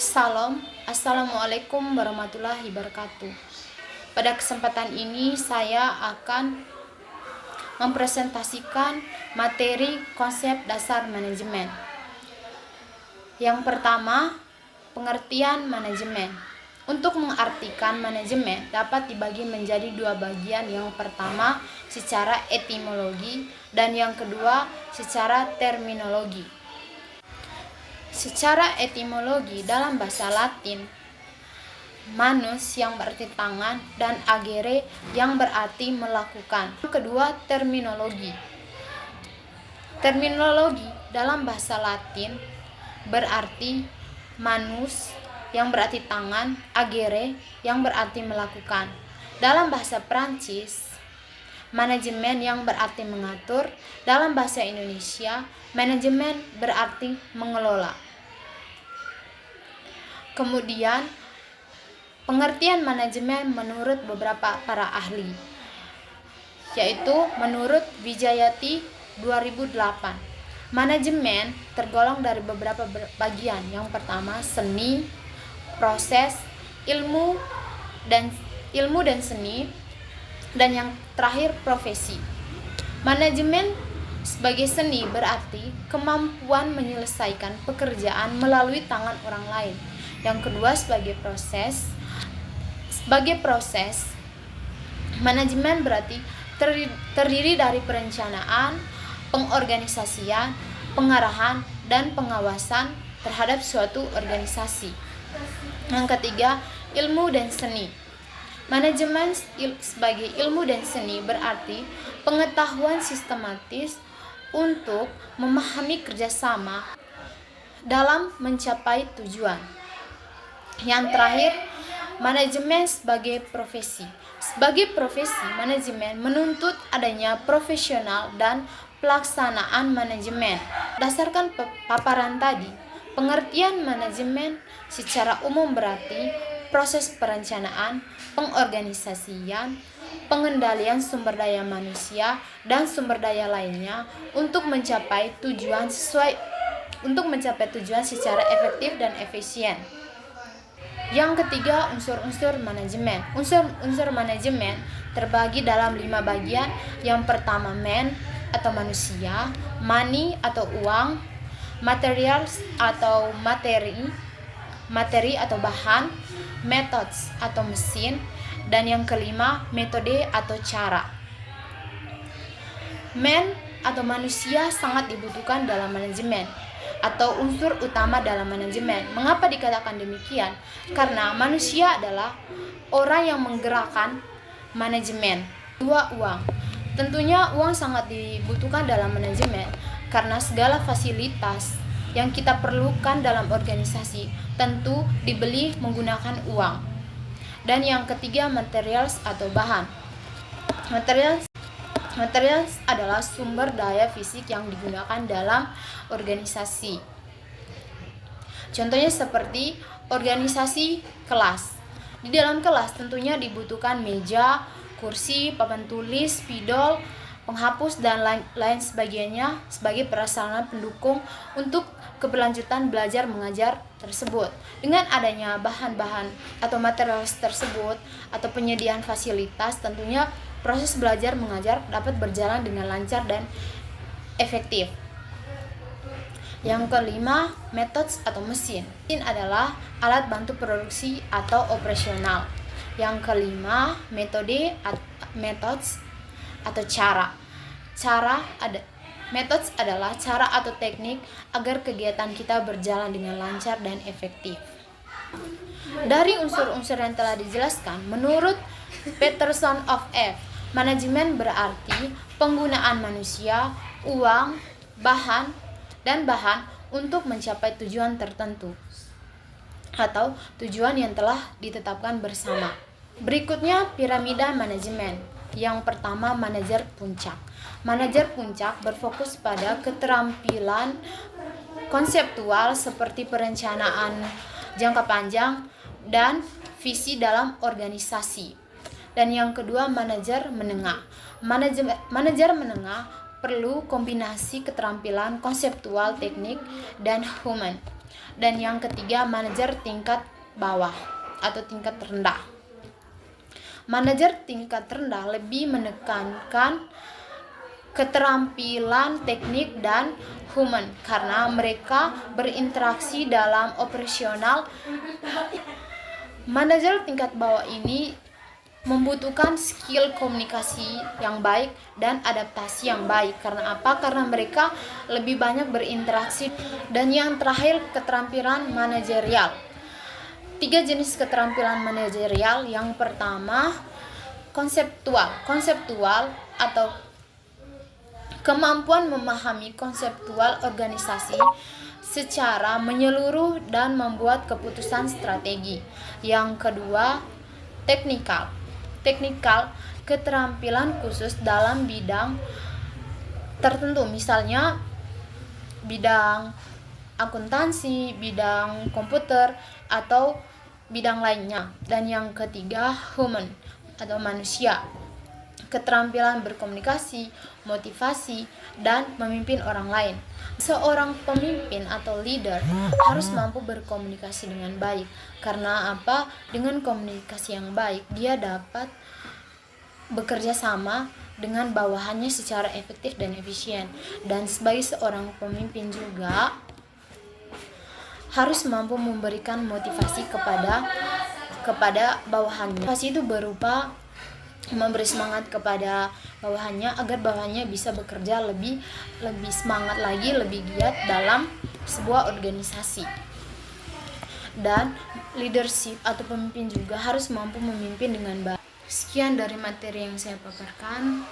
Assalamualaikum warahmatullahi wabarakatuh. Pada kesempatan ini saya akan mempresentasikan materi konsep dasar manajemen. Yang pertama, pengertian manajemen. Untuk mengartikan manajemen dapat dibagi menjadi dua bagian. Yang pertama secara etimologi dan yang kedua secara terminologi. Secara etimologi dalam bahasa Latin, manus yang berarti tangan dan agere yang berarti melakukan. Yang kedua, terminologi. Terminologi dalam bahasa Latin berarti manus yang berarti tangan, agere yang berarti melakukan. Dalam bahasa Prancis, manajemen yang berarti mengatur. Dalam bahasa Indonesia, manajemen berarti mengelola. Kemudian, pengertian manajemen menurut beberapa para ahli, yaitu menurut Wijayati 2008, manajemen tergolong dari beberapa bagian. Yang pertama, seni, proses, ilmu dan seni, dan yang terakhir profesi. Manajemen sebagai seni berarti kemampuan menyelesaikan pekerjaan melalui tangan orang lain. Yang kedua, sebagai proses, manajemen berarti terdiri dari perencanaan, pengorganisasian, pengarahan, dan pengawasan terhadap suatu organisasi. Yang ketiga, ilmu dan seni. Manajemen sebagai ilmu dan seni berarti pengetahuan sistematis untuk memahami kerjasama dalam mencapai tujuan. Yang terakhir, manajemen sebagai profesi. Sebagai profesi, manajemen menuntut adanya profesional dan pelaksanaan manajemen. Berdasarkan paparan tadi, pengertian manajemen secara umum berarti proses perencanaan, pengorganisasian, pengendalian sumber daya manusia dan sumber daya lainnya untuk mencapai tujuan secara efektif dan efisien. Yang ketiga, unsur-unsur manajemen. Unsur manajemen terbagi dalam 5 bagian. Yang pertama, man atau manusia, money atau uang, materials atau materi atau bahan, methods atau mesin, dan yang kelima, metode atau cara. Man atau manusia sangat dibutuhkan dalam manajemen atau unsur utama dalam manajemen. Mengapa dikatakan demikian? Karena manusia adalah orang yang menggerakkan manajemen. Dua, uang. Tentunya uang sangat dibutuhkan dalam manajemen karena segala fasilitas yang kita perlukan dalam organisasi tentu dibeli menggunakan uang. Dan yang ketiga, materials atau bahan. Materials adalah sumber daya fisik yang digunakan dalam organisasi. Contohnya seperti organisasi kelas. Di dalam kelas tentunya dibutuhkan meja, kursi, papan tulis, spidol, penghapus, dan lain sebagainya sebagai prasarana pendukung untuk keberlanjutan belajar mengajar tersebut. Dengan adanya bahan-bahan atau material tersebut atau penyediaan fasilitas, tentunya proses belajar mengajar dapat berjalan dengan lancar dan efektif. Yang kelima, methods atau mesin. Mesin adalah alat bantu produksi atau operasional. Yang kelima, methods atau cara. Methods adalah cara atau teknik agar kegiatan kita berjalan dengan lancar dan efektif. Dari unsur-unsur yang telah dijelaskan, menurut Peterson of F, manajemen berarti penggunaan manusia, uang, bahan untuk mencapai tujuan tertentu atau tujuan yang telah ditetapkan bersama. Berikutnya, piramida manajemen. Yang pertama, manajer puncak. Manajer puncak berfokus pada keterampilan konseptual seperti perencanaan jangka panjang dan visi dalam organisasi. Dan yang kedua, manajer menengah. Manajer menengah perlu kombinasi keterampilan konseptual, teknik, dan human. Dan yang ketiga, manajer tingkat bawah atau tingkat rendah. Manajer tingkat rendah lebih menekankan keterampilan teknik dan human karena mereka berinteraksi dalam operasional. Manajer tingkat bawah ini membutuhkan skill komunikasi yang baik dan adaptasi yang baik. Karena apa? Karena mereka lebih banyak berinteraksi. Dan yang terakhir, keterampilan manajerial. 3 jenis keterampilan manajerial. Yang pertama, konseptual atau kemampuan memahami konseptual organisasi secara menyeluruh dan membuat keputusan strategi. Yang kedua, teknikal, keterampilan khusus dalam bidang tertentu, misalnya bidang akuntansi, bidang komputer, atau bidang lainnya. Dan yang ketiga, human atau manusia, keterampilan berkomunikasi, motivasi, dan memimpin orang lain. Seorang pemimpin atau leader harus mampu berkomunikasi dengan baik. Karena apa? Dengan komunikasi yang baik, dia dapat bekerja sama dengan bawahannya secara efektif dan efisien. Dan sebagai seorang pemimpin juga harus mampu memberikan motivasi kepada bawahannya. Motivasi itu berupa memberi semangat kepada bawahannya agar bawahannya bisa bekerja lebih semangat lagi, lebih giat dalam sebuah organisasi. Dan leadership atau pemimpin juga harus mampu memimpin dengan baik. Sekian dari materi yang saya paparkan.